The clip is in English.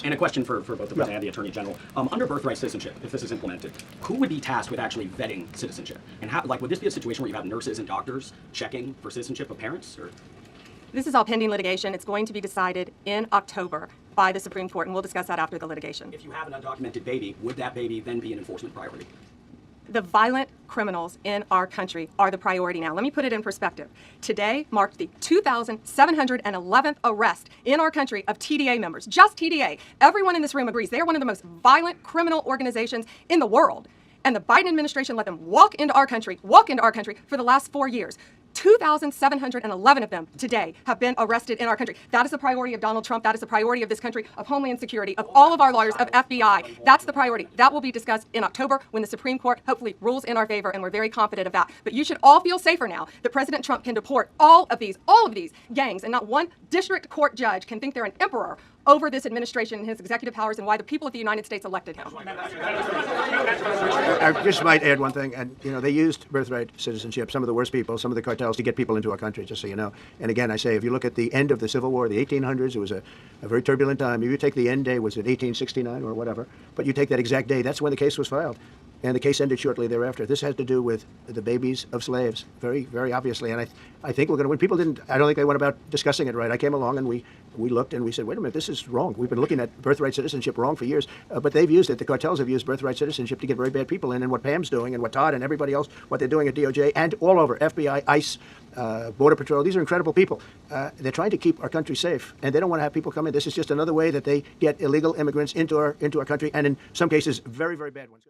And a question for both the President and the Attorney General. Under birthright citizenship, if this is implemented, who would be tasked with actually vetting citizenship? And how, like, would this be a situation where you have nurses and doctors checking for citizenship of parents? Or? This is all pending litigation. It's going to be decided in October by the Supreme Court, and we'll discuss that after the litigation. If you have an undocumented baby, would that baby then be an enforcement priority? The violent criminals in our country are the priority now. Let me put it in perspective. Today marked the 2,711th arrest in our country of TDA members, just TDA. Everyone in this room agrees they are one of the most violent criminal organizations in the world. And the Biden administration let them walk into our country for the last 4 years. 2,711 of them today have been arrested in our country. That is the priority of Donald Trump. That is the priority of this country, of Homeland Security, of all of our lawyers, of FBI. That's the priority. That will be discussed in October when the Supreme Court hopefully rules in our favor, and we're very confident of that. But you should all feel safer now that President Trump can deport all of these gangs, and not one district court judge can think they're an emperor over this administration and his executive powers and why the people of the United States elected him. I just might add one thing, and they used birthright citizenship, some of the worst people, some of the cartels, to get people into our country, just so you know. And again, I say, if you look at the end of the Civil War, the 1800s, it was a very turbulent time. If you take the end day, was it 1869 or whatever, but you take that exact day, that's when the case was filed. And the case ended shortly thereafter. This has to do with the babies of slaves, very, very obviously. And I think we're going to win. People I don't think they went about discussing it right. I came along and we looked and we said, wait a minute, this is wrong. We've been looking at birthright citizenship wrong for years. But they've used it. The cartels have used birthright citizenship to get very bad people in. And what Pam's doing and what Todd and everybody else, what they're doing at DOJ and all over, FBI, ICE, Border Patrol, these are incredible people. They're trying to keep our country safe. And they don't want to have people come in. This is just another way that they get illegal immigrants into our country, and in some cases, very, very bad ones.